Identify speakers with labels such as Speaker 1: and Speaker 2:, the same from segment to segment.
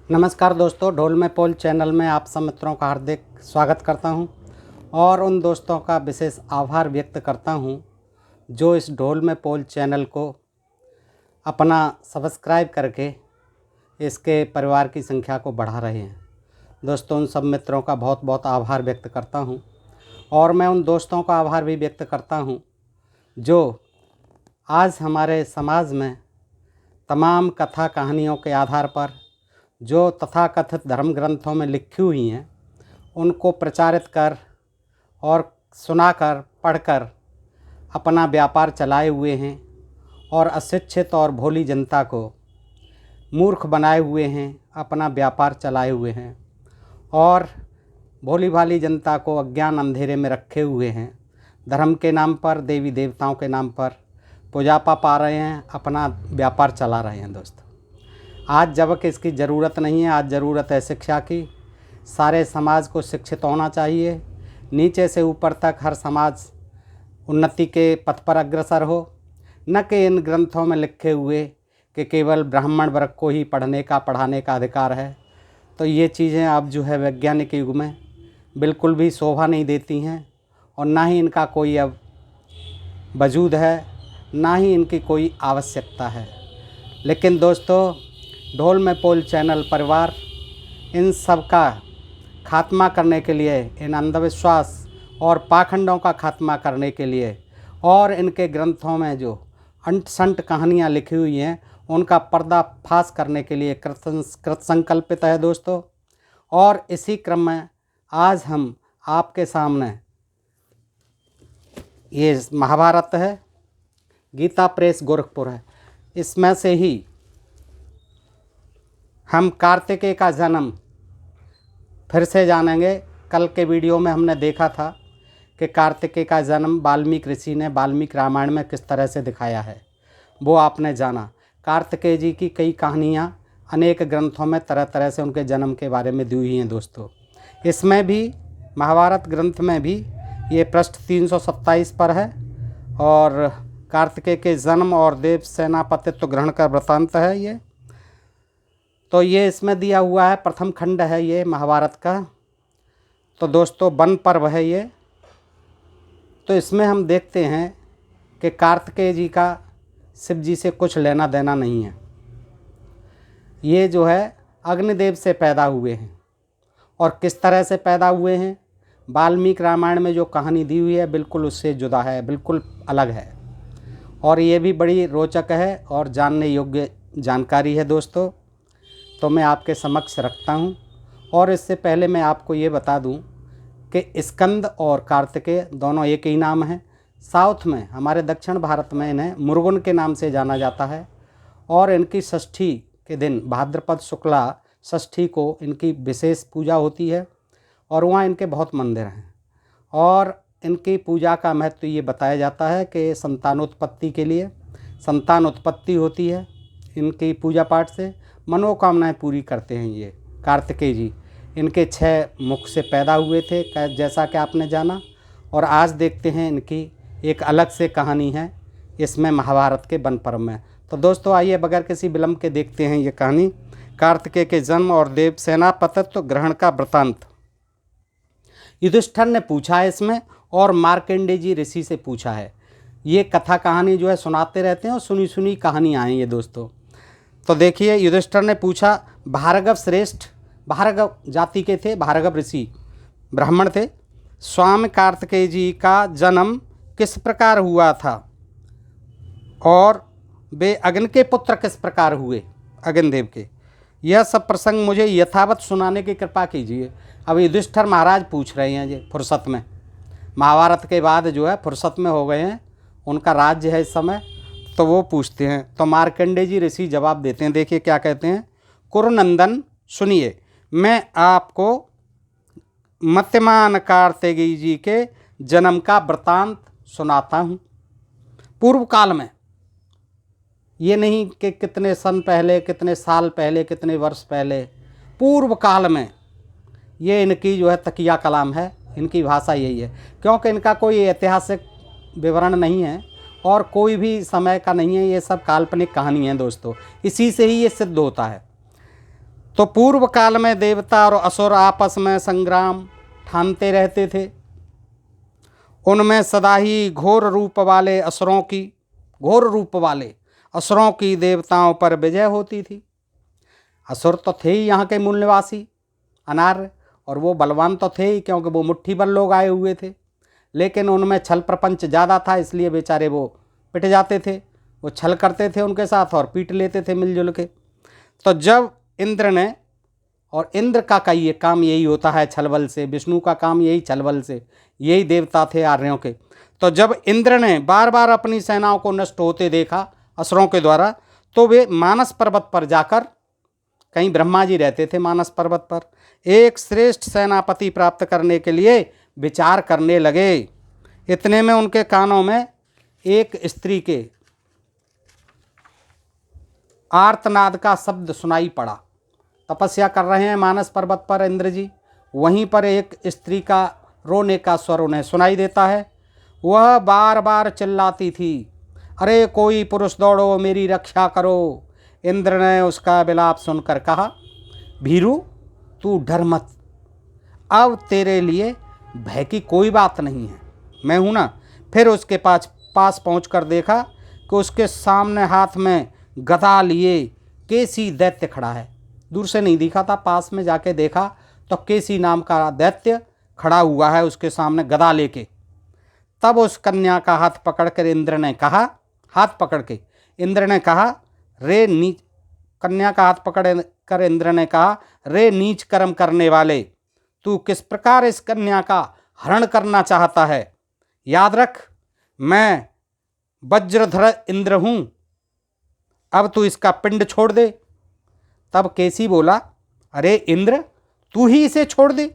Speaker 1: नमस्कार दोस्तों, ढोल में पोल चैनल में आप सब मित्रों का हार्दिक स्वागत करता हूं और उन दोस्तों का विशेष आभार व्यक्त करता हूं जो इस ढोल में पोल चैनल को अपना सब्सक्राइब करके इसके परिवार की संख्या को बढ़ा रहे हैं। दोस्तों, उन सब मित्रों का बहुत बहुत आभार व्यक्त करता हूं और मैं उन दोस्तों का आभार भी व्यक्त करता हूं जो आज हमारे समाज में तमाम कथा कहानियों के आधार पर जो तथाकथित धर्म ग्रंथों में लिखी हुई हैं उनको प्रचारित कर और सुनाकर पढ़कर अपना व्यापार चलाए हुए हैं और अशिक्षित और भोली जनता को मूर्ख बनाए हुए हैं, अपना व्यापार चलाए हुए हैं और भोली भाली जनता को अज्ञान अंधेरे में रखे हुए हैं। धर्म के नाम पर, देवी देवताओं के नाम पर पूजा पाप आ रहे हैं, अपना व्यापार चला रहे हैं। दोस्तों, आज जबकि इसकी ज़रूरत नहीं है, आज ज़रूरत है शिक्षा की। सारे समाज को शिक्षित होना चाहिए, नीचे से ऊपर तक हर समाज उन्नति के पथ पर अग्रसर हो, न कि इन ग्रंथों में लिखे हुए कि केवल ब्राह्मण वर्ग को ही पढ़ने का पढ़ाने का अधिकार है। तो ये चीज़ें अब जो है वैज्ञानिक युग में बिल्कुल भी शोभा नहीं देती हैं और ना ही इनका कोई अब वजूद है, ना ही इनकी कोई आवश्यकता है। लेकिन दोस्तों, ढोल में पोल चैनल परिवार इन सब का खात्मा करने के लिए, इन अंधविश्वास और पाखंडों का खात्मा करने के लिए और इनके ग्रंथों में जो अंट संट कहानियाँ लिखी हुई हैं उनका पर्दाफाश करने के लिए कृत संकल्पित है दोस्तों। और इसी क्रम में आज हम आपके सामने ये महाभारत है, गीता प्रेस गोरखपुर है, इसमें से ही हम कार्तिकेय का जन्म फिर से जानेंगे। कल के वीडियो में हमने देखा था कि कार्तिकेय का जन्म वाल्मीकि ऋषि ने वाल्मीकि रामायण में किस तरह से दिखाया है, वो आपने जाना। कार्तिकेय जी की कई कहानियाँ अनेक ग्रंथों में तरह तरह से उनके जन्म के बारे में दी हुई हैं दोस्तों। इसमें भी महाभारत ग्रंथ में भी ये पृष्ठ 327 पर है और कार्तिकेय के जन्म और देव सेनापतित्व ग्रहण का वृत्तांत है ये। तो ये इसमें दिया हुआ है, प्रथम खंड है ये महाभारत का। तो दोस्तों, वन पर्व है ये। तो इसमें हम देखते हैं कि कार्तिकेय जी का शिव जी से कुछ लेना देना नहीं है। ये जो है अग्निदेव से पैदा हुए हैं और किस तरह से पैदा हुए हैं, वाल्मीकि रामायण में जो कहानी दी हुई है बिल्कुल उससे जुदा है, बिल्कुल अलग है और ये भी बड़ी रोचक है और जानने योग्य जानकारी है दोस्तों। तो मैं आपके समक्ष रखता हूँ और इससे पहले मैं आपको ये बता दूँ कि स्कंद और कार्तिकेय दोनों एक ही नाम है। साउथ में, हमारे दक्षिण भारत में इन्हें मुर्गुन के नाम से जाना जाता है और इनकी षष्ठी के दिन भाद्रपद शुक्ला षष्ठी को इनकी विशेष पूजा होती है और वहाँ इनके बहुत मंदिर हैं और इनकी पूजा का महत्व ये बताया जाता है कि संतानोत्पत्ति के लिए संतान उत्पत्ति होती है इनकी पूजा पाठ से, मनोकामनाएं पूरी करते हैं ये कार्तिकेय जी। इनके 6 मुख से पैदा हुए थे जैसा कि आपने जाना। और आज देखते हैं इनकी एक अलग से कहानी है इसमें महाभारत के वन पर्व में। तो दोस्तों, आइए बगैर किसी विलंब के देखते हैं ये कहानी, कार्तिकेय के जन्म और देव सेनापतित्व ग्रहण का वृत्तांत। युधिष्ठिर ने पूछा है इसमें और मार्कंडेय जी ऋषि से पूछा है। ये कथा कहानी जो है सुनाते रहते हैं और सुनी सुनी कहानियाँ हैं ये दोस्तों। तो देखिए, युधिष्ठिर ने पूछा, भार्गव श्रेष्ठ, भार्गव जाति के थे, भार्गव ऋषि ब्राह्मण थे, स्वामी कार्तिकेय जी का जन्म किस प्रकार हुआ था और वे अग्नि के पुत्र किस प्रकार हुए, अग्निदेव के। यह सब प्रसंग मुझे यथावत सुनाने की कृपा कीजिए। अब युधिष्ठिर महाराज पूछ रहे हैं ये फुर्सत में, महाभारत के बाद जो है फुर्सत में हो गए हैं, उनका राज्य है इस समय, तो वो पूछते हैं। तो मार्कंडेय जी ऋषि जवाब देते हैं। देखिए क्या कहते हैं, कुरुनंदन सुनिए, मैं आपको मत्यमान कार्तिकेय जी के जन्म का वृत्तांत सुनाता हूँ। पूर्व काल में, ये नहीं कि कितने सन पहले, कितने साल पहले, कितने वर्ष पहले, पूर्व काल में ये इनकी जो है तकिया कलाम है, इनकी भाषा यही है क्योंकि इनका कोई ऐतिहासिक विवरण नहीं है और कोई भी समय का नहीं है, ये सब काल्पनिक कहानी है दोस्तों। इसी से ही ये सिद्ध होता है। तो पूर्व काल में देवता और असुर आपस में संग्राम ठानते रहते थे। उनमें सदा ही घोर रूप वाले असुरों की देवताओं पर विजय होती थी। असुर तो थे ही यहाँ के मूल निवासी अनार्य, और वो बलवान तो थे ही, क्योंकि वो मुट्ठी भर लोग आए हुए थे। लेकिन उनमें छल प्रपंच ज़्यादा था, इसलिए बेचारे वो पिट जाते थे। वो छल करते थे उनके साथ और पीट लेते थे मिलजुल के। तो जब इंद्र ने, और इंद्र का ये काम यही होता है छल बल से, विष्णु का काम यही छल बल से, यही देवता थे आर्यों के। तो जब इंद्र ने बार बार अपनी सेनाओं को नष्ट होते देखा असुरों के द्वारा, तो वे मानस पर्वत पर जाकर, कहीं ब्रह्मा जी रहते थे मानस पर्वत पर, एक श्रेष्ठ सेनापति प्राप्त करने के लिए विचार करने लगे। इतने में उनके कानों में एक स्त्री के आर्तनाद का शब्द सुनाई पड़ा। तपस्या कर रहे हैं मानस पर्वत पर इंद्र जी, वहीं पर एक स्त्री का रोने का स्वर उन्हें सुनाई देता है। वह बार बार चिल्लाती थी, अरे कोई पुरुष दौड़ो, मेरी रक्षा करो। इंद्र ने उसका विलाप सुनकर कहा, भीरू तू डर मत, अब तेरे लिए भय की कोई बात नहीं है, मैं हूँ ना। फिर उसके पास पहुँचकर देखा कि उसके सामने हाथ में गदा लिए केसी दैत्य खड़ा है। दूर से नहीं दिखा था, पास में जाके देखा तो केसी नाम का दैत्य खड़ा हुआ है उसके सामने गदा लेके। तब उस कन्या का हाथ पकड़कर इंद्र ने कहा, कन्या का हाथ पकड़ कर इंद्र ने कहा, रे नीच कर्म करने वाले, तू किस प्रकार इस कन्या का हरण करना चाहता है? याद रख, मैं वज्रधर इंद्र हूँ, अब तू इसका पिंड छोड़ दे। तब केसी बोला, अरे इंद्र, तू ही इसे छोड़ दे,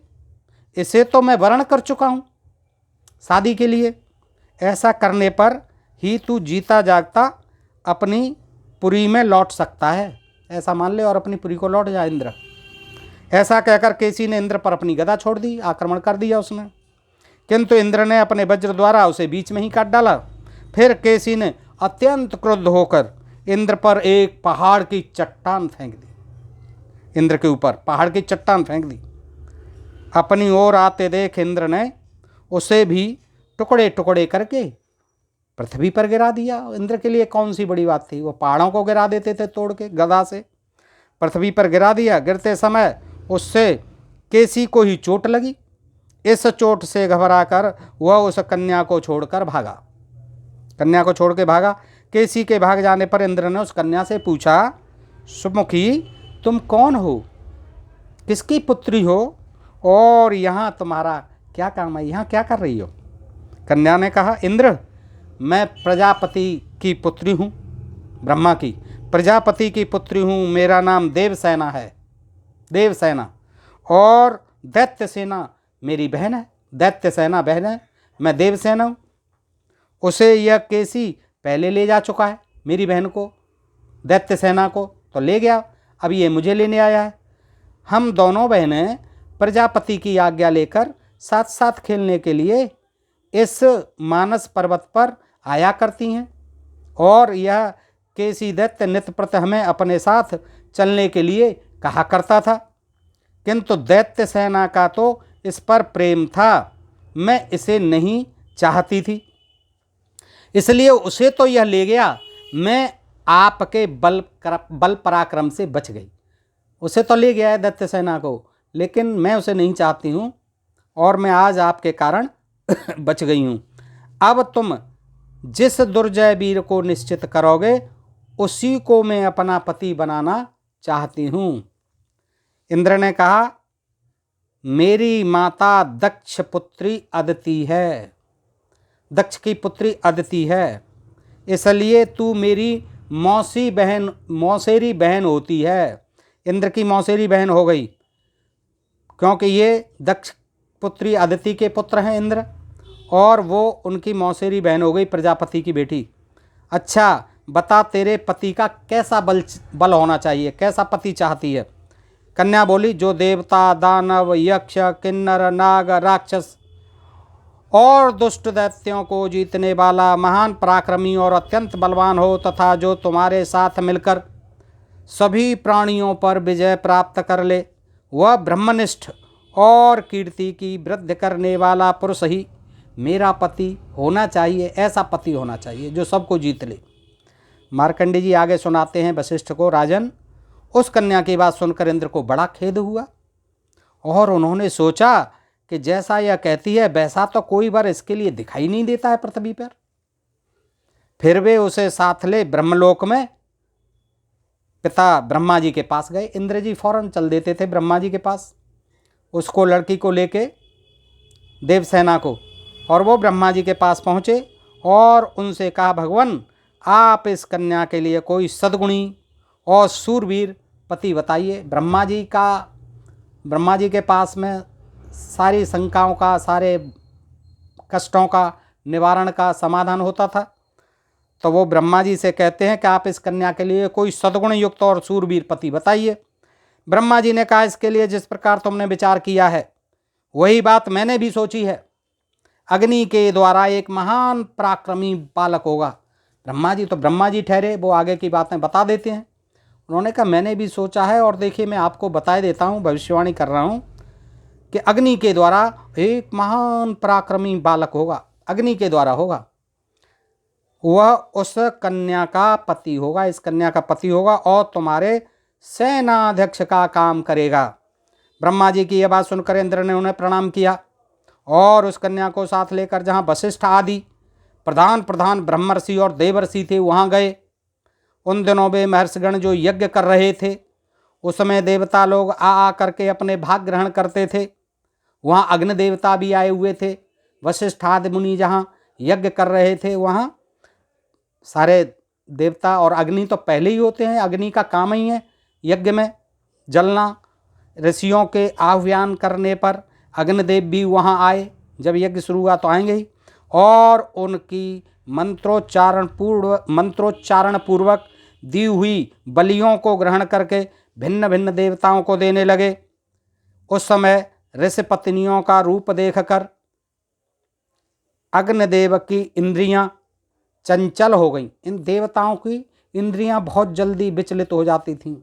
Speaker 1: इसे तो मैं वरण कर चुका हूँ शादी के लिए। ऐसा करने पर ही तू जीता जागता अपनी पुरी में लौट सकता है, ऐसा मान ले और अपनी पुरी को लौट जा इंद्र। ऐसा कहकर केसी ने इंद्र पर अपनी गदा छोड़ दी, आक्रमण कर दिया उसने। किंतु इंद्र ने अपने वज्र द्वारा उसे बीच में ही काट डाला। फिर केसी ने अत्यंत क्रुद्ध होकर इंद्र पर एक पहाड़ की चट्टान फेंक दी। इंद्र के ऊपर पहाड़ की चट्टान फेंक दी। अपनी ओर आते देख इंद्र ने उसे भी टुकड़े टुकड़े करके पृथ्वी पर गिरा दिया। इंद्र के लिए कौन सी बड़ी बात थी, वो पहाड़ों को गिरा देते थे तोड़ के गदा से, पृथ्वी पर गिरा दिया। गिरते समय उससे केसी को ही चोट लगी। इस चोट से घबराकर वह उस कन्या को छोड़कर भागा, कन्या को छोड़ के भागा। केसी के भाग जाने पर इंद्र ने उस कन्या से पूछा, सुमुखी तुम कौन हो, किसकी पुत्री हो और यहाँ तुम्हारा क्या काम है, यहाँ क्या कर रही हो? कन्या ने कहा, इंद्र मैं प्रजापति की पुत्री हूँ, ब्रह्मा की प्रजापति की पुत्री हूँ। मेरा नाम देवसेना है, देवसेना, और दैत्य सेना मेरी बहन है, दैत्य सेना बहन है, मैं देवसेना हूँ। उसे यह केसी पहले ले जा चुका है, मेरी बहन को, दैत्य सेना को तो ले गया, अब ये मुझे लेने आया है। हम दोनों बहनें प्रजापति की आज्ञा लेकर साथ साथ खेलने के लिए इस मानस पर्वत पर आया करती हैं, और यह केसी दैत्य नित्य प्रति हमें अपने साथ चलने के लिए कहा करता था। किंतु दैत्य सेना का तो इस पर प्रेम था, मैं इसे नहीं चाहती थी, इसलिए उसे तो यह ले गया, मैं आपके बल पराक्रम से बच गई। उसे तो ले गया है दैत्य सेना को, लेकिन मैं उसे नहीं चाहती हूँ और मैं आज आपके कारण बच गई हूँ। अब तुम जिस दुर्जय वीर को निश्चित करोगे उसी को मैं अपना पति बनाना चाहती हूँ। इंद्र ने कहा, मेरी माता दक्ष पुत्री अदिति है, दक्ष की पुत्री अदिति है, इसलिए तू मेरी मौसेरी बहन होती है। इंद्र की मौसेरी बहन हो गई, क्योंकि ये दक्ष पुत्री अदिति के पुत्र हैं इंद्र, और वो उनकी मौसेरी बहन हो गई, प्रजापति की बेटी। अच्छा बता, तेरे पति का कैसा बल होना चाहिए, कैसा पति चाहती है? कन्या बोली, जो देवता, दानव, यक्ष, किन्नर, नाग, राक्षस और दुष्ट दैत्यों को जीतने वाला महान पराक्रमी और अत्यंत बलवान हो, तथा जो तुम्हारे साथ मिलकर सभी प्राणियों पर विजय प्राप्त कर ले। वह ब्रह्मनिष्ठ और कीर्ति की वृद्धि करने वाला पुरुष ही मेरा पति होना चाहिए। ऐसा पति होना चाहिए जो सबको जीत ले। मार्कंडेय जी आगे सुनाते हैं वशिष्ठ को, राजन, उस कन्या की बात सुनकर इंद्र को बड़ा खेद हुआ और उन्होंने सोचा कि जैसा यह कहती है वैसा तो कोई वर इसके लिए दिखाई नहीं देता है पृथ्वी पर। फिर वे उसे साथ ले ब्रह्मलोक में पिता ब्रह्मा जी के पास गए। इंद्र जी फौरन चल देते थे ब्रह्मा जी के पास, उसको, लड़की को लेके, देवसेना को, और वो ब्रह्मा जी के पास पहुँचे और उनसे कहा, भगवान आप इस कन्या के लिए कोई सद्गुणी और सूरवीर पति बताइए। ब्रह्मा जी के पास में सारी शंकाओं का, सारे कष्टों का निवारण का समाधान होता था। तो वो ब्रह्मा जी से कहते हैं कि आप इस कन्या के लिए कोई सद्गुण युक्त और सूरवीर पति बताइए। ब्रह्मा जी ने कहा, इसके लिए जिस प्रकार तुमने विचार किया है वही बात मैंने भी सोची है। अग्नि के द्वारा एक महान पराक्रमी बालक होगा। ब्रह्मा जी तो ब्रह्मा जी ठहरे, वो आगे की बातें बता देते हैं। उन्होंने कहा, मैंने भी सोचा है और देखिए मैं आपको बता देता हूँ, भविष्यवाणी कर रहा हूँ कि अग्नि के द्वारा एक महान पराक्रमी बालक होगा, अग्नि के द्वारा होगा। वह उस कन्या का पति होगा, इस कन्या का पति होगा और तुम्हारे सेनाध्यक्ष का काम करेगा। ब्रह्मा जी की यह बात सुनकर इंद्र ने उन्हें प्रणाम किया और उस कन्या को साथ लेकर जहाँ वशिष्ठ आदि प्रधान ब्रह्मर्षि और देवर्षि थे वहाँ गए। उन दिनों वे महर्षिगण जो यज्ञ कर रहे थे, उस समय देवता लोग आ करके अपने भाग ग्रहण करते थे। वहाँ अग्नि देवता भी आए हुए थे। वशिष्ठ आदि मुनि जहाँ यज्ञ कर रहे थे वहाँ सारे देवता, और अग्नि तो पहले ही होते हैं, अग्नि का काम ही है यज्ञ में जलना। ऋषियों के आह्वान करने पर अग्निदेव भी वहाँ आए, जब यज्ञ शुरू हुआ तो आएंगे ही, और उनकी मंत्रोच्चारण पूर्वक दी हुई बलियों को ग्रहण करके भिन्न भिन्न देवताओं को देने लगे। उस समय ऋषि पत्नियों का रूप देखकर अग्निदेव की इंद्रियां चंचल हो गईं। इन देवताओं की इंद्रियां बहुत जल्दी विचलित हो जाती थीं,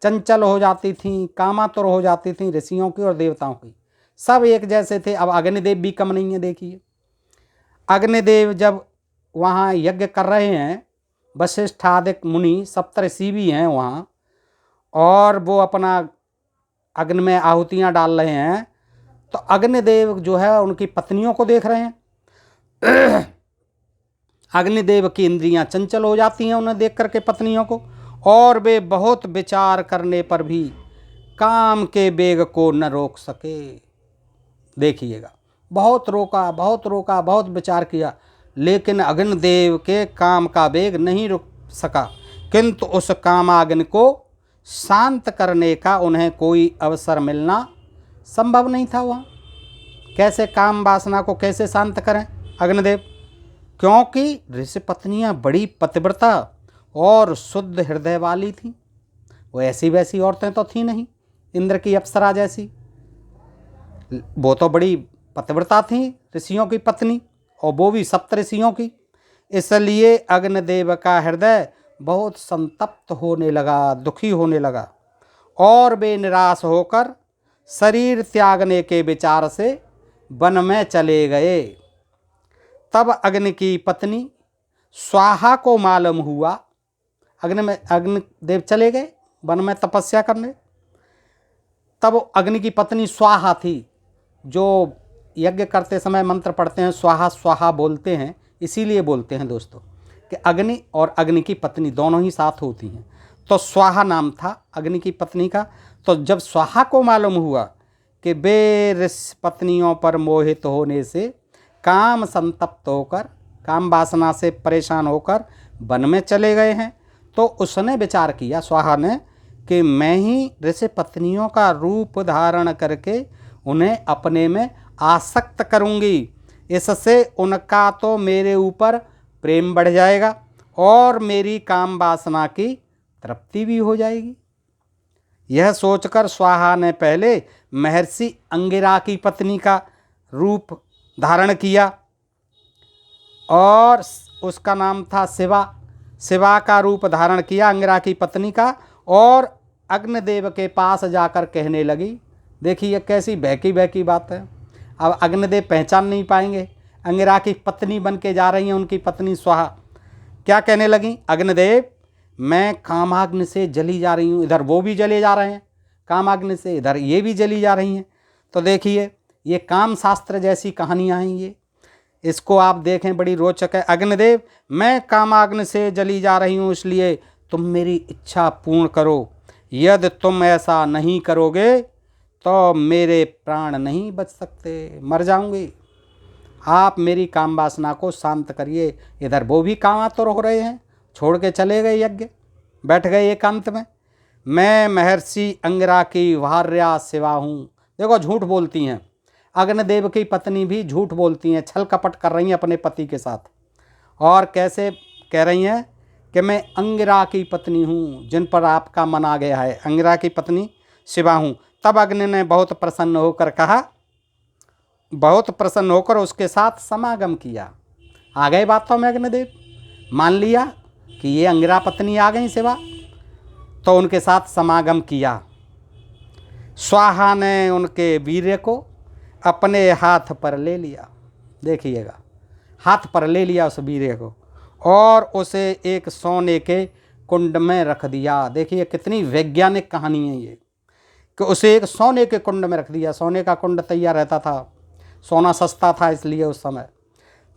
Speaker 1: चंचल हो जाती थीं, कामातुर हो जाती थीं। ऋषियों की और देवताओं की सब एक जैसे थे। अब अग्निदेव भी कम नहीं है। देखिए, अग्निदेव जब वहाँ यज्ञ कर रहे हैं, वशिष्ठ आदि मुनि सप्तऋषि भी हैं वहाँ, और वो अपना अग्नि में आहुतियाँ डाल रहे हैं, तो अग्निदेव जो है उनकी पत्नियों को देख रहे हैं। अग्निदेव की इंद्रियां चंचल हो जाती हैं उन्हें देख करके, पत्नियों को, और वे बहुत विचार करने पर भी काम के वेग को न रोक सके। देखिएगा, बहुत रोका, बहुत विचार किया, लेकिन अग्निदेव के काम का वेग नहीं रुक सका। किंतु उस कामाग्नि को शांत करने का उन्हें कोई अवसर मिलना संभव नहीं था। वहाँ कैसे काम वासना को कैसे शांत करें अग्निदेव, क्योंकि ऋषि पत्नियाँ बड़ी पतिव्रता और शुद्ध हृदय वाली थीं। वो ऐसी वैसी औरतें तो थी नहीं, इंद्र की अप्सरा जैसी। वो तो बड़ी पतिव्रता थी ऋषियों की पत्नी, और वो भी सप्तऋषियों की। इसलिए अग्निदेव का हृदय बहुत संतप्त होने लगा, दुखी होने लगा, और वे निराश होकर शरीर त्यागने के विचार से वन में चले गए। तब अग्नि की पत्नी स्वाहा को मालूम हुआ, अग्निदेव चले गए वन में तपस्या करने। तब अग्नि की पत्नी स्वाहा थी, जो यज्ञ करते समय मंत्र पढ़ते हैं स्वाहा स्वाहा बोलते हैं, इसीलिए बोलते हैं दोस्तों कि अग्नि और अग्नि की पत्नी दोनों ही साथ होती हैं। तो स्वाहा नाम था अग्नि की पत्नी का। तो जब स्वाहा को मालूम हुआ कि वे ऋषि पत्नियों पर मोहित होने से, काम संतप्त होकर, काम वासना से परेशान होकर वन में चले गए हैं, तो उसने विचार किया, स्वाहा ने, कि मैं ही ऋषि पत्नियों का रूप धारण करके उन्हें अपने में आसक्त करूंगी। इससे उनका तो मेरे ऊपर प्रेम बढ़ जाएगा और मेरी काम वासना की तृप्ति भी हो जाएगी। यह सोचकर स्वाहा ने पहले महर्षि अंगिरा की पत्नी का रूप धारण किया, और उसका नाम था शिवा। शिवा का रूप धारण किया अंगिरा की पत्नी का, और अग्निदेव के पास जाकर कहने लगी। देखिए कैसी बहकी बहकी बात है। अब अग्निदेव पहचान नहीं पाएंगे, अंगिरा की पत्नी बन के जा रही हैं, उनकी पत्नी स्वाहा। क्या कहने लगी? अग्निदेव, मैं कामाग्नि से जली जा रही हूँ। इधर वो भी जले जा रहे हैं कामाग्नि से, इधर ये भी जली जा रही हैं। तो देखिए ये काम शास्त्र जैसी कहानियाँ हैं ये, इसको आप देखें, बड़ी रोचक है। अग्निदेव, मैं कामाग्नि से जली जा रही हूँ, इसलिए तुम मेरी इच्छा पूर्ण करो। यदि तुम ऐसा नहीं करोगे तो मेरे प्राण नहीं बच सकते, मर जाऊंगी। आप मेरी काम वासना को शांत करिए। इधर वो भी कामातुर हो रहे हैं, छोड़ के चले गए यज्ञ, बैठ गए एकांत में। मैं महर्षि अंगिरा की भार्या शिवा हूँ। देखो झूठ बोलती हैं, अग्निदेव की पत्नी भी झूठ बोलती हैं, छल कपट कर रही हैं अपने पति के साथ। और कैसे कह रही हैं कि मैं अंगिरा की पत्नी हूँ जिन पर आपका मन आ गया है, अंगिरा की पत्नी शिवा हूँ। तब अग्नि ने बहुत प्रसन्न होकर कहा, बहुत प्रसन्न होकर उसके साथ समागम किया। आ गए बातों में अग्निदेव, मान लिया कि ये अंगिरा पत्नी आ गई शिवा, तो उनके साथ समागम किया। स्वाहा ने उनके वीर्य को अपने हाथ पर ले लिया। देखिएगा, हाथ पर ले लिया उस वीर्य को और उसे एक सोने के कुंड में रख दिया। देखिए कितनी वैज्ञानिक कहानी है ये, कि उसे एक सोने के कुंड में रख दिया। सोने का कुंड तैयार रहता था, सोना सस्ता था इसलिए उस समय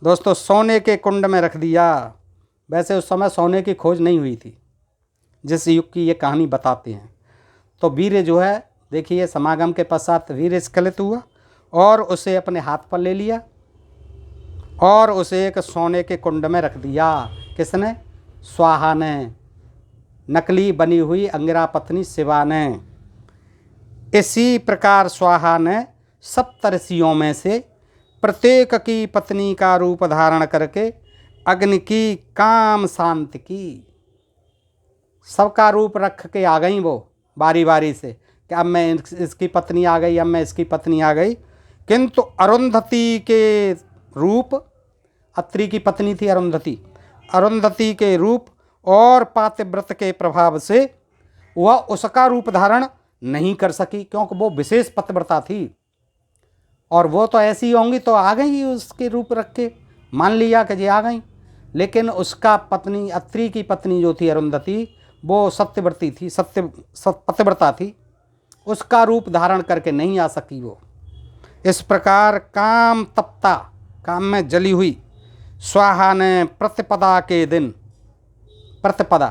Speaker 1: दोस्तों सोने के कुंड में रख दिया। वैसे उस समय सोने की खोज नहीं हुई थी जिस युग की ये कहानी बताते हैं। तो वीर्य जो है, देखिए समागम के पश्चात वीर्य स्खलित हुआ और उसे अपने हाथ पर ले लिया और उसे एक सोने के कुंड में रख दिया। किसने? स्वाहा ने, नकली बनी हुई अंगिरा पत्नी शिवा ने। इसी प्रकार स्वाहा ने सप्तर्षियों में से प्रत्येक की पत्नी का रूप धारण करके अग्नि की काम शांति की। सबका रूप रख के आ गई वो बारी बारी से, कि अब मैं इसकी पत्नी आ गई, अब मैं इसकी पत्नी आ गई। किंतु अरुंधति के रूप, अत्रि की पत्नी थी अरुंधति, अरुंधति के रूप और पातिव्रत के प्रभाव से वह उसका रूप धारण नहीं कर सकी, क्योंकि वो विशेष पतिव्रता थी। और वो तो ऐसी होंगी तो आ गई उसके रूप रख के, मान लिया कि जी आ गई। लेकिन उसका पत्नी, अत्रि की पत्नी जो थी अरुंधति, वो सत्यव्रती थी, पतिव्रता थी, उसका रूप धारण करके नहीं आ सकी वो। इस प्रकार काम तप्ता, काम में जली हुई स्वाहा ने प्रतिपदा के दिन, प्रतिपदा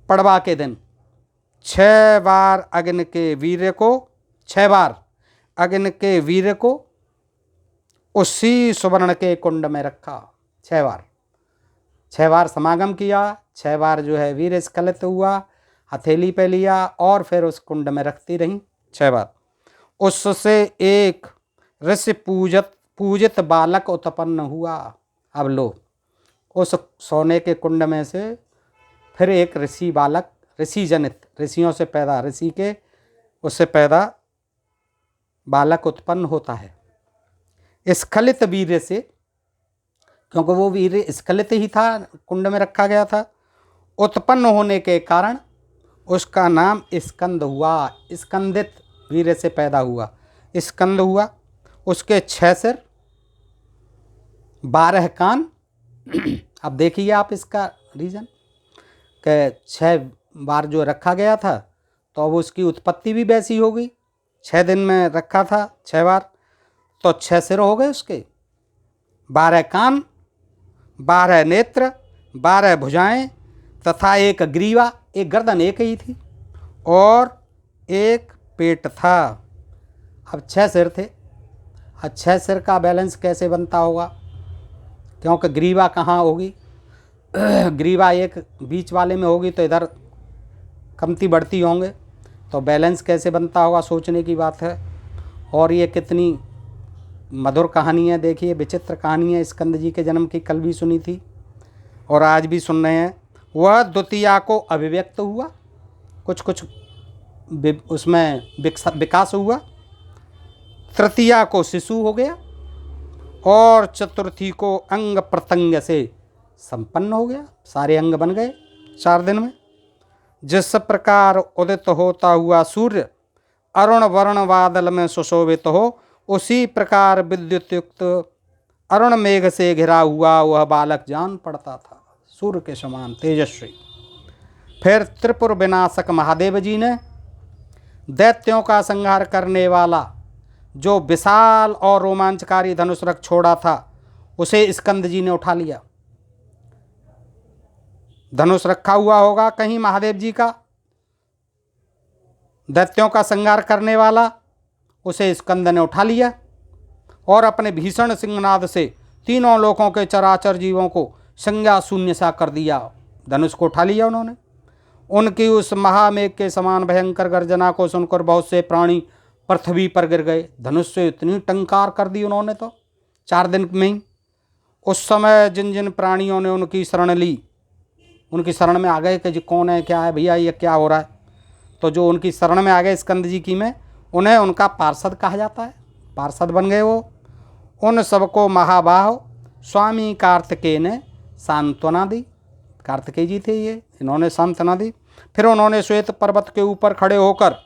Speaker 1: पड़वा के दिन 6 बार अग्नि के वीर्य को, 6 बार अग्नि के वीर्य को उसी सुवर्ण के कुंड में रखा। 6 बार, 6 बार समागम किया, 6 बार जो है वीर्य स्खलित हुआ, हथेली पे लिया और फिर उस कुंड में रखती रही 6 बार। उससे एक ऋषि पूजित बालक उत्पन्न हुआ। अब लो, उस सोने के कुंड में से फिर एक ऋषि बालक, ऋषि जनित, ऋषियों से पैदा, ऋषि के उससे पैदा बालक उत्पन्न होता है स्खलित वीर्य से, क्योंकि वो वीर्य स्खलित ही था, कुंड में रखा गया था। उत्पन्न होने के कारण उसका नाम स्कंद हुआ। स्कंदित वीर्य से पैदा हुआ, स्कंद हुआ। उसके 6 सिर, 12 कान। अब देखिए आप इसका रीज़न, कि 6 बार जो रखा गया था तो अब उसकी उत्पत्ति भी वैसी हो गई। 6 दिन में रखा था 6 बार, तो 6 सिर हो गए उसके, 12 कान, 12 नेत्र, 12 भुजाएं तथा एक ग्रीवा, एक गर्दन एक ही थी और एक पेट था। अब 6 सिर थे। अब 6 सिर का बैलेंस कैसे बनता होगा, क्योंकि ग्रीवा कहाँ होगी, ग्रीवा एक बीच वाले में होगी तो इधर कमती बढ़ती होंगे, तो बैलेंस कैसे बनता होगा, सोचने की बात है। और ये कितनी मधुर कहानी है, देखिए विचित्र कहानी है। स्कंद जी के जन्म की कल भी सुनी थी और आज भी सुन रहे हैं। वह द्वितीया को अभिव्यक्त हुआ, कुछ कुछ उसमें विकास हुआ, तृतीया को शिशु हो गया और चतुर्थी को अंग प्रत्यंग से संपन्न हो गया, सारे अंग बन गए 4 दिन में। जिस प्रकार उदित होता हुआ सूर्य अरुण वर्ण बादल में सुशोभित हो, उसी प्रकार विद्युत युक्त अरुण मेघ से घिरा हुआ वह बालक जान पड़ता था, सूर्य के समान तेजस्वी। फिर त्रिपुर विनाशक महादेव जी ने दैत्यों का संहार करने वाला जो विशाल और रोमांचकारी धनुष रख छोड़ा था, उसे स्कंद जी ने उठा लिया। धनुष रखा हुआ होगा कहीं महादेव जी का, दैत्यों का संहार करने वाला, उसे स्कंद ने उठा लिया और अपने भीषण सिंहनाद से तीनों लोकों के चराचर जीवों को संज्ञा शून्य सा कर दिया। धनुष को उठा लिया उन्होंने। उनकी उस महामेघ के समान भयंकर गर्जना को सुनकर बहुत से प्राणी पृथ्वी पर गिर गए। धनुष से इतनी टंकार कर दी उन्होंने तो 4 दिन में ही। उस समय जिन जिन प्राणियों ने उनकी शरण ली, उनकी शरण में आ गए कि जी कौन है, क्या है भैया, ये क्या हो रहा है, तो जो उनकी शरण में आ गए स्कंद जी की में, उन्हें उनका पार्षद कहा जाता है, पार्षद बन गए वो। उन सबको महाबाह स्वामी कार्तिकेय ने सांत्वना दी। कार्तिकेय जी थे ये, इन्होंने सांत्वना दी। फिर उन्होंने श्वेत पर्वत के ऊपर खड़े होकर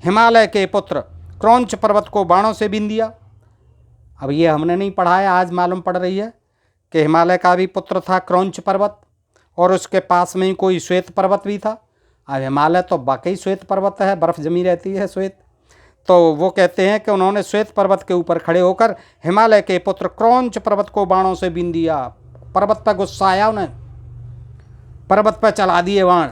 Speaker 1: हिमालय के पुत्र क्रौंच पर्वत को बाणों से बीन दिया। अब ये हमने नहीं पढ़ा है, आज मालूम पड़ रही है कि हिमालय का भी पुत्र था क्रौंच पर्वत, और उसके पास में ही कोई श्वेत पर्वत भी था। अब हिमालय तो वाकई श्वेत पर्वत है, बर्फ़ जमी रहती है श्वेत। तो वो कहते हैं कि उन्होंने श्वेत पर्वत के ऊपर खड़े होकर हिमालय के पुत्र क्रौंच पर्वत को बाणों से बीन दिया। पर्वत पर गुस्सा आया उन्हें, पर्वत पर चला दिए बाण।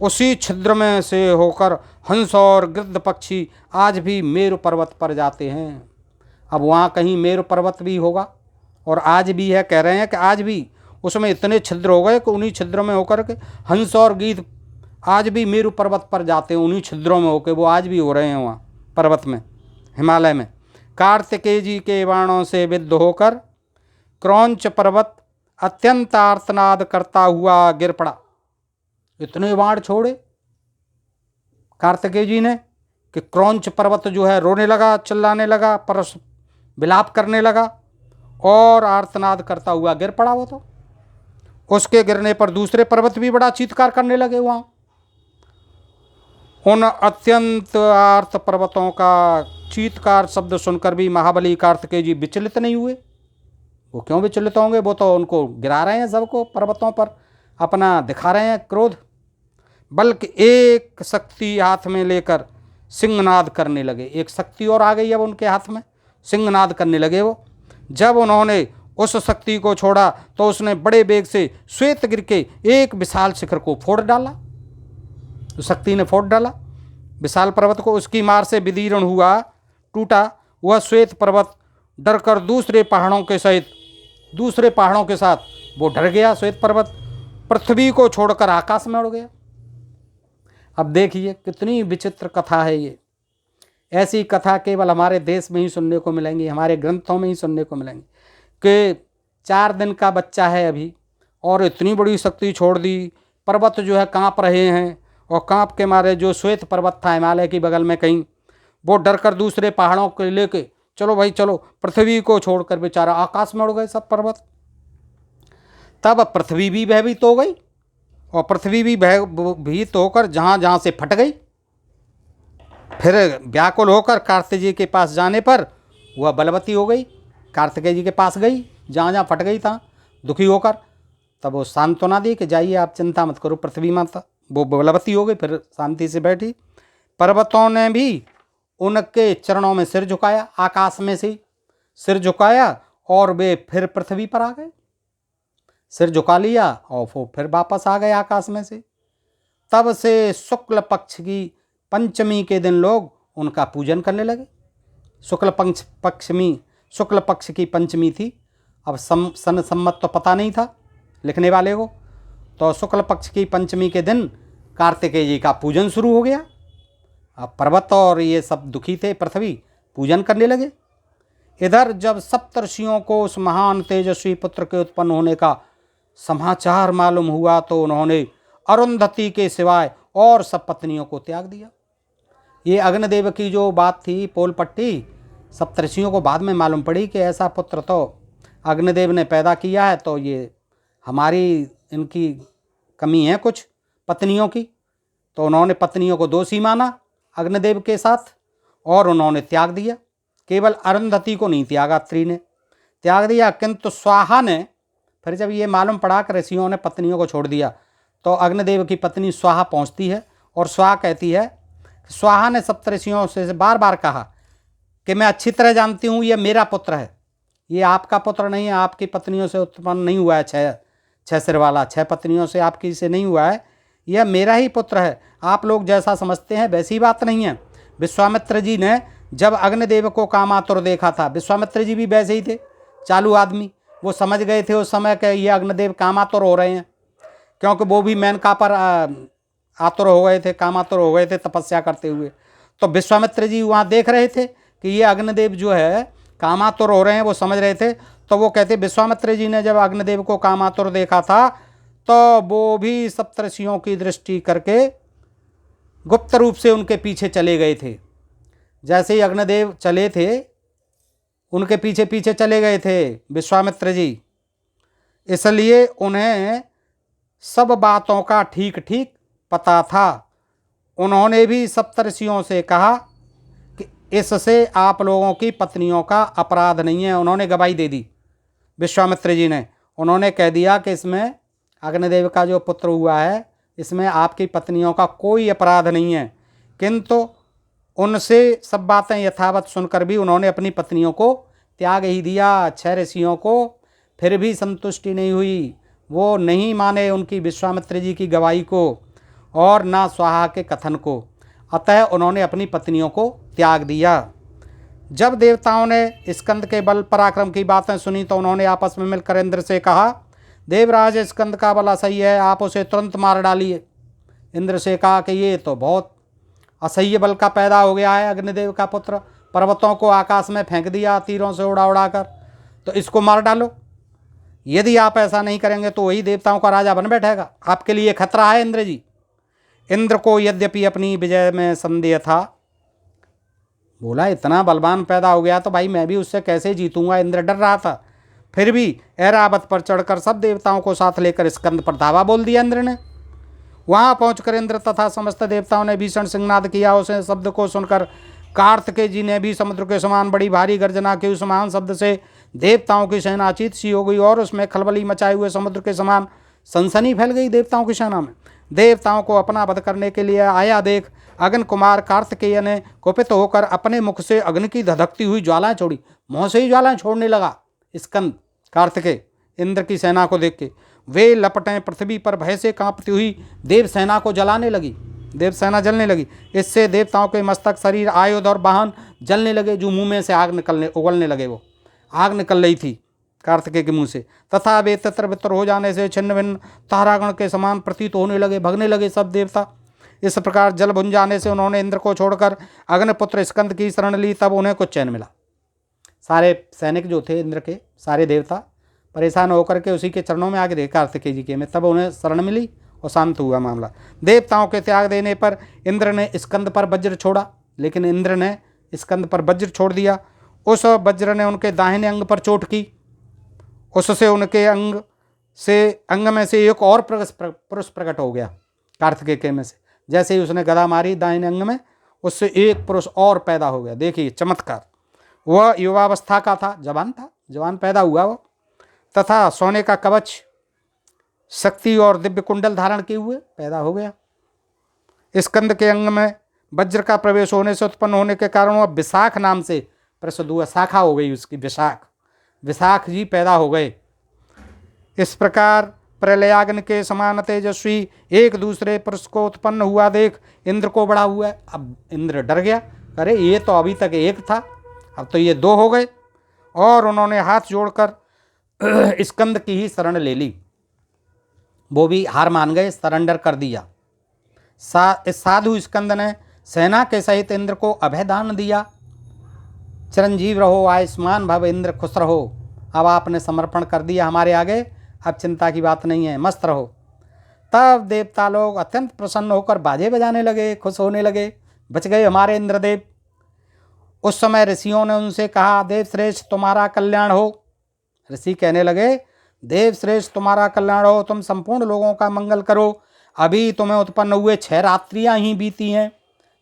Speaker 1: उसी छिद्र में से होकर हंस और गिद्ध पक्षी आज भी मेरु पर्वत पर जाते हैं। अब वहाँ कहीं मेरु पर्वत भी होगा, और आज भी है, कह रहे हैं कि आज भी उसमें इतने छिद्र हो गए कि उन्हीं छिद्रों में होकर के हंस और गिद्ध आज भी मेरु पर्वत पर जाते हैं, उन्हीं छिद्रों में होकर वो आज भी हो रहे हैं वहाँ पर्वत में, हिमालय में। कार्तिकेय जी के बाणों से विद्ध होकर क्रौंच पर्वत अत्यंत आर्तनाद करता हुआ गिर पड़ा। इतने बाण छोड़े कार्तिकेय जी ने कि क्रौंच पर्वत जो है रोने लगा, चिल्लाने लगा, परस विलाप करने लगा और आर्तनाद करता हुआ गिर पड़ा वो तो। उसके गिरने पर दूसरे पर्वत भी बड़ा चीत्कार करने लगे वहाँ। उन अत्यंत आर्त पर्वतों का चीत्कार शब्द सुनकर भी महाबली कार्तिकेय जी विचलित नहीं हुए। वो क्यों विचलित होंगे, वो तो उनको गिरा रहे हैं, सबको पर्वतों पर अपना दिखा रहे हैं क्रोध। बल्कि एक शक्ति हाथ में लेकर सिंहनाद करने लगे। एक शक्ति और आ गई अब उनके हाथ में, सिंहनाद करने लगे वो। जब उन्होंने उस शक्ति को छोड़ा तो उसने बड़े वेग से श्वेत गिर के एक विशाल शिखर को फोड़ डाला। तो शक्ति ने फोड़ डाला विशाल पर्वत को, उसकी मार से विदीर्ण हुआ, टूटा। वह श्वेत पर्वत डरकर दूसरे पहाड़ों के साथ वो डर गया। श्वेत पर्वत पृथ्वी को छोड़कर आकाश में उड़ गया। अब देखिए कितनी विचित्र कथा है ये। ऐसी कथा केवल हमारे देश में ही सुनने को मिलेंगी, हमारे ग्रंथों में ही सुनने को मिलेंगी कि 4 दिन का बच्चा है अभी और इतनी बड़ी शक्ति छोड़ दी। पर्वत जो है कांप रहे हैं, और कांप के मारे जो श्वेत पर्वत था हिमालय की बगल में कहीं, वो डरकर दूसरे पहाड़ों को लेके चलो भाई चलो, पृथ्वी को छोड़कर बेचारा आकाश में उड़ गए सब पर्वत। तब पृथ्वी भी भयभीत हो गई, और पृथ्वी भी भयभीत होकर जहाँ जहाँ से फट गई। फिर व्याकुल होकर कार्तिकेय जी के पास जाने पर वह बलवती हो गई, कार्तिकेय जी के पास गई, जहाँ जहाँ फट गई था दुखी होकर। तब वो सांत्वना दी कि जाइए आप चिंता मत करो पृथ्वी माता। वो बलवती हो गई, फिर शांति से बैठी। पर्वतों ने भी उनके चरणों में सिर झुकाया, आकाश में से सिर झुकाया, और वे फिर पृथ्वी पर आ गए। सिर झुका लिया और वो फिर वापस आ गए आकाश में से। तब से शुक्ल पक्ष की पंचमी के दिन लोग उनका पूजन करने लगे। शुक्ल पक्ष की पंचमी थी। अब सन सम्मत तो पता नहीं था लिखने वाले को, तो शुक्ल पक्ष की पंचमी के दिन कार्तिकेय जी का पूजन शुरू हो गया। अब पर्वत और ये सब दुखी थे, पृथ्वी पूजन करने लगे। इधर जब सप्तर्षियों को उस महान तेजस्वी पुत्र के उत्पन्न होने का समाचार मालूम हुआ तो उन्होंने अरुंधति के सिवाय और सब पत्नियों को त्याग दिया। ये अग्निदेव की जो बात थी पोल पट्टी, सप्तर्षियों को बाद में मालूम पड़ी कि ऐसा पुत्र तो अग्निदेव ने पैदा किया है, तो ये हमारी इनकी कमी है कुछ पत्नियों की। तो उन्होंने पत्नियों को दोषी माना अग्निदेव के साथ और उन्होंने त्याग दिया। केवल अरुंधति को नहीं त्यागा, अत्रि ने त्याग दिया, किंतु स्वाहा ने फिर जब ये मालूम पड़ा कि ऋषियों ने पत्नियों को छोड़ दिया तो अग्निदेव की पत्नी स्वाहा पहुंचती है और स्वाहा कहती है, स्वाहा ने सप्तऋषियों से बार बार कहा कि मैं अच्छी तरह जानती हूँ ये मेरा पुत्र है, ये आपका पुत्र नहीं है, आपकी पत्नियों से उत्पन्न नहीं हुआ है, छह सिर वाला, 6 पत्नियों से आपकी से नहीं हुआ है, यह मेरा ही पुत्र है। आप लोग जैसा समझते हैं वैसी बात नहीं है। विश्वामित्र जी ने जब अग्निदेव को कामातुर देखा था, विश्वामित्र जी भी वैसे ही थे, चालू आदमी, वो समझ गए थे उस समय कि ये अग्निदेव कामातुर हो रहे हैं, क्योंकि वो भी मेनका पर आतुर हो गए थे, कामातुर हो गए थे तपस्या करते हुए। तो विश्वामित्र जी वहाँ देख रहे थे कि ये अग्निदेव जो है कामातुर हो रहे हैं, वो समझ रहे थे। तो वो कहते, विश्वामित्र जी ने जब अग्निदेव को कामातुर देखा था तो वो भी सप्तऋषियों की दृष्टि करके गुप्त रूप से उनके पीछे चले गए थे। जैसे ही अग्निदेव चले थे उनके पीछे पीछे चले गए थे विश्वामित्र जी, इसलिए उन्हें सब बातों का ठीक ठीक पता था। उन्होंने भी सप्तऋषियों से कहा कि इससे आप लोगों की पत्नियों का अपराध नहीं है। उन्होंने गवाही दे दी विश्वामित्र जी ने, उन्होंने कह दिया कि इसमें अग्निदेव का जो पुत्र हुआ है इसमें आपकी पत्नियों का कोई अपराध नहीं है। किंतु उनसे सब बातें यथावत सुनकर भी उन्होंने अपनी पत्नियों को त्याग ही दिया। 6 ऋषियों को फिर भी संतुष्टि नहीं हुई, वो नहीं माने उनकी विश्वामित्र जी की गवाही को और ना स्वाहा के कथन को, अतः उन्होंने अपनी पत्नियों को त्याग दिया। जब देवताओं ने स्कंद के बल पराक्रम की बातें सुनी तो उन्होंने आपस में मिलकर इंद्र से कहा, देवराज स्कंद का बल असह्य है, आप उसे तुरंत मार डालिए। इंद्र से कहा कि ये तो बहुत असह्य बल का पैदा हो गया है, अग्निदेव का पुत्र पर्वतों को आकाश में फेंक दिया तीरों से उड़ा उड़ा कर, तो इसको मार डालो। यदि आप ऐसा नहीं करेंगे तो वही देवताओं का राजा बन बैठेगा, आपके लिए खतरा है इंद्र जी। इंद्र को यद्यपि अपनी विजय में संदेह था, बोला इतना बलवान पैदा हो गया तो भाई मैं भी उससे कैसे जीतूंगा, इंद्र डर रहा था। फिर भी ऐरावत पर चढ़कर सब देवताओं को साथ लेकर स्कंद पर धावा बोल दिया इंद्र ने। वहां पहुंचकर इंद्र तथा समस्त देवताओं ने भीषण सिंहनाद किया। उस शब्द को सुनकर कार्तिकेय जी ने भी समुद्र के समान बड़ी भारी गर्जना की। उस महान शब्द से देवताओं की सेना अचीत सी हो गई और उसमें खलबली मचाए हुए समुद्र के समान सनसनी फैल गई देवताओं की सेना में। देवताओं को अपना वध करने के लिए आया देख अग्नि कुमार कार्तिकेय ने कुपित होकर अपने मुख से अग्नि की धधकती हुई ज्वालाएं छोड़ी। मुँह से ही ज्वालाएं छोड़ने लगा स्कंद कार्तिकेय इंद्र की सेना को देख के। वे लपटें पृथ्वी पर भय से कांपती हुई देव सेना को जलाने लगी, देव सेना जलने लगी। इससे देवताओं के मस्तक, शरीर, आयुध और वाहन जलने लगे, जो मुंह में से आग निकलने उगलने लगे। वो आग निकल रही थी कार्तिकेय के मुंह से। तथा वे तितर बितर हो जाने से छिन्न भिन्न तारागण के समान प्रतीत होने लगे, भगने लगे सब देवता। इस प्रकार जल भुन जाने से उन्होंने इंद्र को छोड़कर अग्निपुत्र स्कंद की शरण ली। तब उन्हें कुछ चैन मिला। सारे सैनिक जो थे इंद्र के, सारे देवता परेशान होकर के उसी के चरणों में आगे रहे कार्तिकेय जी के में, तब उन्हें शरण मिली और शांत हुआ मामला। देवताओं के त्याग देने पर इंद्र ने स्कंद पर वज्र छोड़ा, लेकिन इंद्र ने स्कंद पर वज्र छोड़ दिया। उस वज्र ने उनके दाहिने अंग पर चोट की, उससे उनके अंग में से एक और पुरुष प्रकट हो गया कार्तिकेय के में से। जैसे ही उसने गदा मारी दाहिने अंग में, उससे एक पुरुष और पैदा हो गया। देखिए चमत्कार, वह युवावस्था का था, जवान था, जवान पैदा हुआ वो, तथा सोने का कवच, शक्ति और दिव्य कुंडल धारण किए हुए पैदा हो गया। स्कंद के अंग में वज्र का प्रवेश होने से उत्पन्न होने के कारण वह विशाख नाम से प्रसिद्ध हुआ, शाखा हो गई उसकी, विशाख जी पैदा हो गए। इस प्रकार प्रलयाग्नि के समान तेजस्वी एक दूसरे पुरुष को उत्पन्न हुआ देख इंद्र को बड़ा हुआ। अब इंद्र डर गया, अरे ये तो अभी तक एक था, अब तो ये 2 हो गए। और उन्होंने हाथ जोड़कर स्कंद की ही शरण ले ली। वो भी हार मान गए, सरेंडर कर दिया। इस साधु स्कंद ने सेना के सहित इंद्र को अभय दान दिया। चिरंजीव रहो, आयुष्मान भव, इंद्र खुश रहो, अब आपने समर्पण कर दिया हमारे आगे, अब चिंता की बात नहीं है, मस्त रहो। तब देवता लोग अत्यंत प्रसन्न होकर बाजे बजाने लगे, खुश होने लगे, बच गए हमारे इंद्रदेव। उस समय ऋषियों ने उनसे कहा, देव श्रेष्ठ तुम्हारा कल्याण हो। ऋषि कहने लगे, देव श्रेष्ठ तुम्हारा कल्याण हो, तुम संपूर्ण लोगों का मंगल करो। अभी तुम्हें उत्पन्न हुए 6 रात्रियां ही बीती हैं,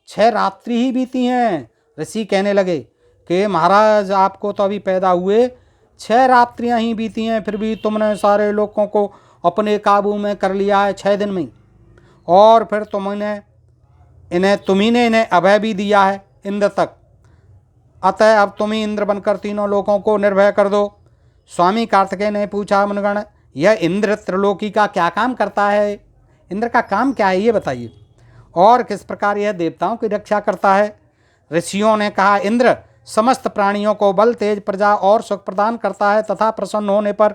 Speaker 1: 6 रात्रि ही बीती हैं। ऋषि कहने लगे कि महाराज आपको तो अभी पैदा हुए 6 रात्रियां ही बीती हैं, फिर भी तुमने सारे लोगों को अपने काबू में कर लिया है 6 दिन में ही। और फिर तुम्ही ने इन्हें अभय भी दिया है इंद्र तक। अतः अब तुम ही इंद्र बनकर तीनों लोगों को निर्भय कर दो। स्वामी कार्तिकेय ने पूछा, मुनिगण यह इंद्र त्रिलोकी का क्या काम करता है? इंद्र का काम क्या है ये बताइए, और किस प्रकार यह देवताओं की रक्षा करता है? ऋषियों ने कहा, इंद्र समस्त प्राणियों को बल, तेज, प्रजा और सुख प्रदान करता है तथा प्रसन्न होने पर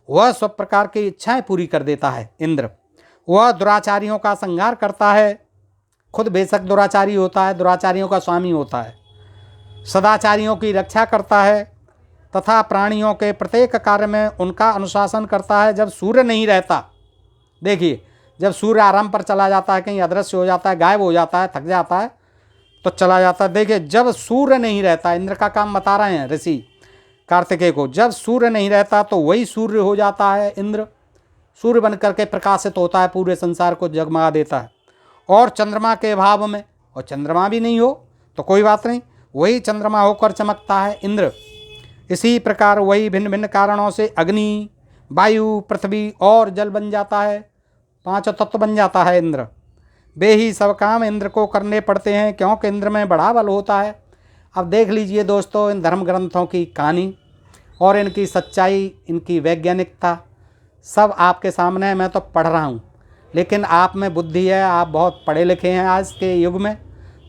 Speaker 1: वह सब प्रकार की इच्छाएं पूरी कर देता है। इंद्र वह दुराचारियों का संहार करता है, खुद बेशक दुराचारी होता है, दुराचारियों का स्वामी होता है। सदाचारियों की रक्षा करता है तथा प्राणियों के प्रत्येक कार्य में उनका अनुशासन करता है। जब सूर्य नहीं रहता, देखिए जब सूर्य आराम पर चला जाता है, कहीं अदृश्य हो जाता है, गायब हो जाता है, थक जाता है तो चला जाता है। देखिए जब सूर्य नहीं रहता, इंद्र का काम बता रहे हैं ऋषि कार्तिकेय को, जब सूर्य नहीं रहता तो वही सूर्य हो जाता है। इंद्र सूर्य बन करके प्रकाशित होता है, पूरे संसार को जगमगा देता है। और चंद्रमा के अभाव में, और चंद्रमा भी नहीं हो तो कोई बात नहीं, वही चंद्रमा होकर चमकता है इंद्र। इसी प्रकार वही भिन्न भिन्न कारणों से अग्नि, वायु, पृथ्वी और जल बन जाता है, 5 तत्व बन जाता है इंद्र। वे ही सब काम इंद्र को करने पड़ते हैं, क्योंकि इंद्र में बड़ा बल होता है। अब देख लीजिए दोस्तों इन धर्म ग्रंथों की कहानी और इनकी सच्चाई, इनकी वैज्ञानिकता सब आपके सामने है। मैं तो पढ़ रहा हूँ, लेकिन आप में बुद्धि है, आप बहुत पढ़े लिखे हैं आज के युग में।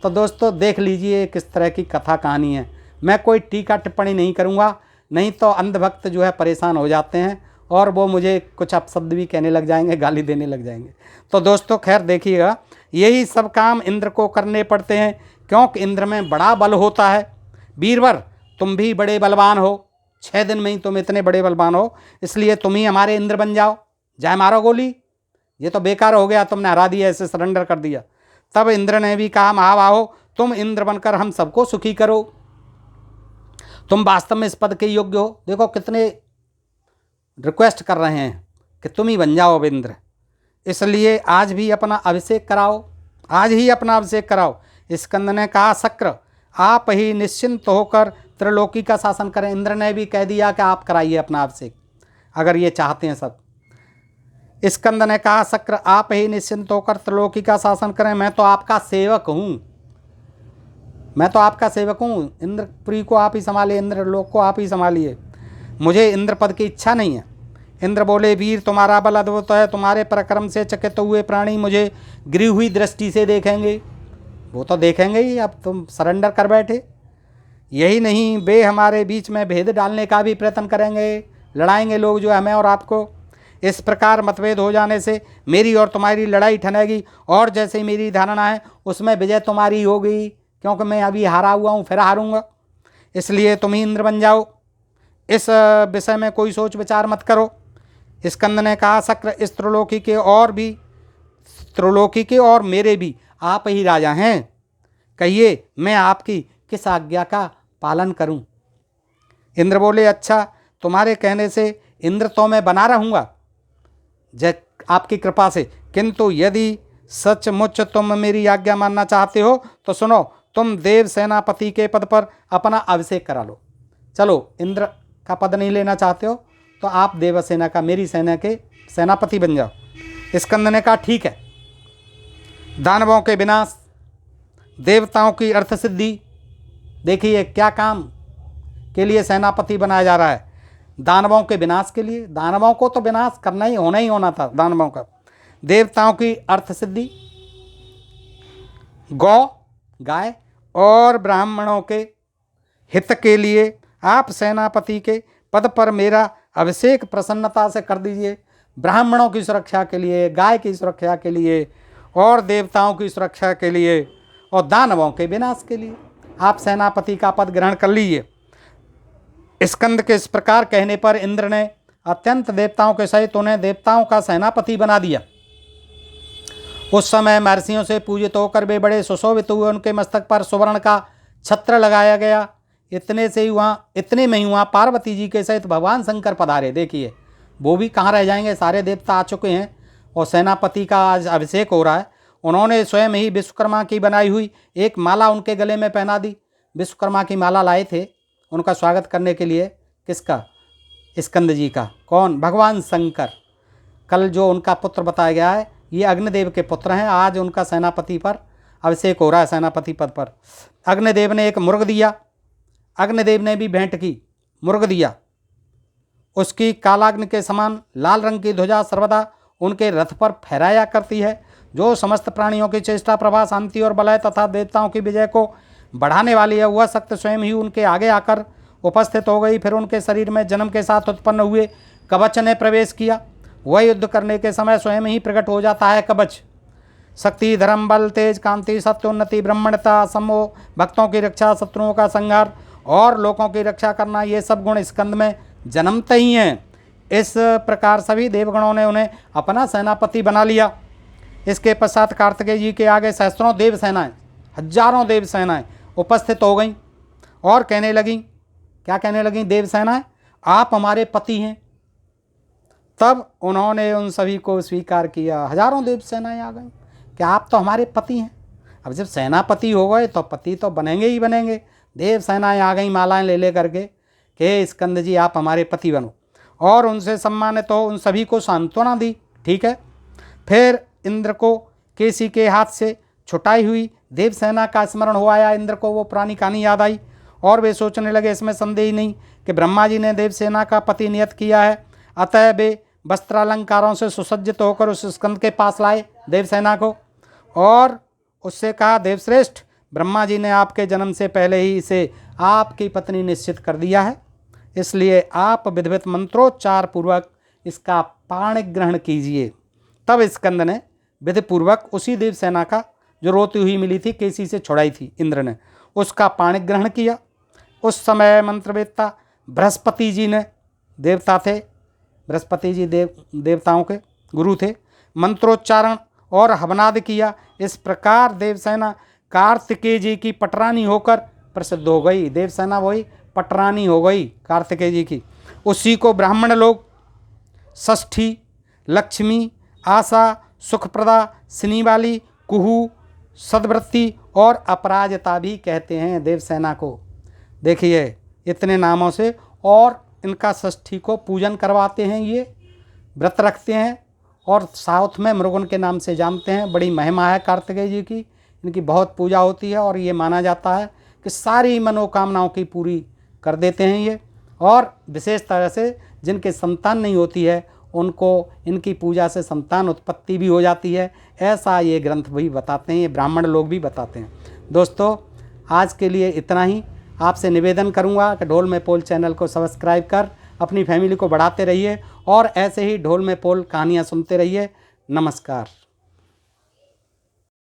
Speaker 1: तो दोस्तों देख लीजिए किस तरह की कथा कहानी है। मैं कोई टीका टिप्पणी नहीं करूँगा, नहीं तो अंधभक्त जो है परेशान हो जाते हैं और वो मुझे कुछ अपशब्द भी कहने लग जाएंगे, गाली देने लग जाएंगे। तो दोस्तों खैर देखिएगा, यही सब काम इंद्र को करने पड़ते हैं, क्योंकि इंद्र में बड़ा बल होता है। वीरवर तुम भी बड़े बलवान हो, 6 दिन में ही तुम इतने बड़े बलवान हो, इसलिए तुम ही हमारे इंद्र बन जाओ। जाए मारो गोली, ये तो बेकार हो गया, तुमने हरा दिया, ऐसे सरेंडर कर दिया। तब इंद्र ने भी कहा, महाबाहो तुम इंद्र बनकर हम सबको सुखी करो, तुम वास्तव में इस पद के योग्य हो। देखो कितने रिक्वेस्ट कर रहे हैं कि तुम ही बन जाओ अब इंद्र, इसलिए आज भी अपना अभिषेक कराओ, आज ही अपना अभिषेक कराओ। स्कंद ने कहा, शक्र आप ही निश्चिंत होकर त्रिलोकी का शासन करें। इंद्र ने भी कह दिया कि आप कराइए अपना अभिषेक, अगर ये चाहते हैं सब। स्कंद ने कहा, शक्र आप ही निश्चिंत होकर त्रिलोकी का शासन करें, मैं तो आपका सेवक हूँ, मैं तो आपका सेवक हूँ। इंद्रपुरी को आप ही संभालिए, इंद्र लोक को आप ही संभालिए, मुझे इंद्र पद की इच्छा नहीं है। इंद्र बोले, वीर तुम्हारा बल अद्भुत है, तुम्हारे पराक्रम से चकित हुए प्राणी मुझे गिरी हुई दृष्टि से देखेंगे। वो तो देखेंगे ही, अब तुम सरेंडर कर बैठे। यही नहीं, वे हमारे बीच में भेद डालने का भी प्रयत्न करेंगे, लड़ाएंगे लोग जो हमें और आपको। इस प्रकार मतभेद हो जाने से मेरी और तुम्हारी लड़ाई ठनेगी, और जैसे मेरी धारणा है उसमें विजय तुम्हारी होगी, क्योंकि मैं अभी हारा हुआ हूँ, फिर हारूंगा। इसलिए तुम ही इंद्र बन जाओ, इस विषय में कोई सोच विचार मत करो। स्कंद ने कहा, शक्र इस त्रिलोकी के और मेरे भी आप ही राजा हैं, कहिए मैं आपकी किस आज्ञा का पालन करूं। इंद्र बोले, अच्छा तुम्हारे कहने से इंद्र तो मैं बना रहूँगा आपकी कृपा से, किंतु यदि सचमुच तुम मेरी आज्ञा मानना चाहते हो तो सुनो, तुम देव सेनापति के पद पर अपना अभिषेक करा लो। चलो, इंद्र का पद नहीं लेना चाहते हो तो आप देवसेना का, मेरी सेना के सेनापति बन जाओ। स्कंद ने कहा, ठीक है। दानवों के विनाश, देवताओं की अर्थ सिद्धि, देखिए क्या काम के लिए सेनापति बनाया जा रहा है। दानवों के विनाश के लिए, दानवों को तो विनाश करना ही होना था दानवों का। देवताओं की अर्थ सिद्धि, गाय और ब्राह्मणों के हित के लिए आप सेनापति के पद पर मेरा अभिषेक प्रसन्नता से कर दीजिए। ब्राह्मणों की सुरक्षा के लिए, गाय की सुरक्षा के लिए, और देवताओं की सुरक्षा के लिए, और दानवों के विनाश के लिए आप सेनापति का पद ग्रहण कर लीजिए। स्कंद के इस प्रकार कहने पर इंद्र ने अत्यंत देवताओं के सहित उन्हें देवताओं का सेनापति बना दिया। उस समय महर्षियों से पूजित होकर वे बड़े सुशोभित हुए, उनके मस्तक पर सुवर्ण का छत्र लगाया गया। इतने में ही वहाँ पार्वती जी के सहित भगवान शंकर पधारे। देखिए वो भी कहाँ रह जाएंगे, सारे देवता आ चुके हैं और सेनापति का आज अभिषेक हो रहा है। उन्होंने स्वयं ही विश्वकर्मा की बनाई हुई एक माला उनके गले में पहना दी। विश्वकर्मा की माला लाए थे उनका स्वागत करने के लिए। किसका? स्कंद जी का। कौन? भगवान शंकर। कल जो उनका पुत्र बताया गया है ये अग्निदेव के पुत्र हैं। आज उनका सेनापति पर अभिषेक हो रहा है, सेनापति पद पर। अग्निदेव ने एक मुर्ग दिया, अग्निदेव ने भी भेंट की, मुर्ग दिया। उसकी कालाग्नि के समान लाल रंग की ध्वजा सर्वदा उनके रथ पर फहराया करती है, जो समस्त प्राणियों की चेष्टा, प्रभा, शांति और बलय तथा देवताओं की विजय को बढ़ाने वाली है। वह शक्ति स्वयं ही उनके आगे आकर उपस्थित हो गई। फिर उनके शरीर में जन्म के साथ उत्पन्न हुए कवच ने प्रवेश किया। वह युद्ध करने के समय स्वयं ही प्रकट हो जाता है कवच। शक्ति, धर्म, बल, तेज, कांति, सत्य, उन्नति, ब्रह्मण्यता, समोह, भक्तों की रक्षा, शत्रुओं का संहार और लोगों की रक्षा करना, ये सब गुण स्कंद में जन्मते ही हैं। इस प्रकार सभी देवगणों ने उन्हें अपना सेनापति बना लिया। इसके पश्चात कार्तिकेय जी के आगे सहस्त्रों देव सेनाएं, हजारों देव सेनाएं उपस्थित हो गईं और कहने लगीं, क्या कहने लगीं देव सेनाएं? आप हमारे पति हैं। तब उन्होंने उन सभी को स्वीकार किया। हजारों देव सेनाएं आ गईं कि आप तो हमारे पति हैं। अब जब सेनापति हो गए तो पति तो बनेंगे ही बनेंगे। देव सेनाएं आ गईं मालाएं ले करके कि स्कंद जी आप हमारे पति बनो, और उनसे सम्मानित हो उन सभी को सांत्वना दी। ठीक है। फिर इंद्र को केसी के हाथ से छुटाई हुई देवसेना का स्मरण हो आया। इंद्र को वो पुरानी कहानी याद आई और वे सोचने लगे, इसमें संदेह ही नहीं कि ब्रह्मा जी ने देवसेना का पति नियत किया है। अतः वे वस्त्रालंकारों से सुसज्जित होकर उस स्कंद के पास लाए देवसेना को और उससे कहा, देवश्रेष्ठ, ब्रह्मा जी ने आपके जन्म से पहले ही इसे आपकी पत्नी निश्चित कर दिया है, इसलिए आप विधिवत मंत्रोच्चार पूर्वक इसका पाणिक ग्रहण कीजिए। तब स्कंद ने विधिपूर्वक उसी देवसेना का जो रोती हुई मिली थी, केसी से छुड़ाई थी इंद्र ने, उसका पाणिक ग्रहण किया। उस समय मंत्रवेत्ता बृहस्पति जी ने, देवता थे बृहस्पति जी, देवताओं के गुरु थे, मंत्रोच्चारण और हवनाद किया। इस प्रकार देवसेना कार्तिकेय जी की पटरानी होकर प्रसिद्ध हो गई। देवसेना वही पटरानी हो गई कार्तिकेय जी की। उसी को ब्राह्मण लोग षष्ठी, लक्ष्मी, आशा, सुखप्रदा, सिनीवाली, कुहू, सद्वृत्ति और अपराजिता भी कहते हैं देवसेना को। देखिए इतने नामों से, और इनका षष्ठी को पूजन करवाते हैं, ये व्रत रखते हैं और साउथ में मृगन के नाम से जानते हैं। बड़ी महिमा है कार्तिकेय जी की, इनकी बहुत पूजा होती है और ये माना जाता है कि सारी मनोकामनाओं की पूरी कर देते हैं ये। और विशेष तरह से जिनके संतान नहीं होती है उनको इनकी पूजा से संतान उत्पत्ति भी हो जाती है, ऐसा ये ग्रंथ भी बताते हैं, ये ब्राह्मण लोग भी बताते हैं। दोस्तों आज के लिए इतना ही। आपसे निवेदन करूंगा कि ढोल में पोल चैनल को सब्सक्राइब कर अपनी फैमिली को बढ़ाते रहिए और ऐसे ही ढोल में पोल कहानियाँ सुनते रहिए। नमस्कार।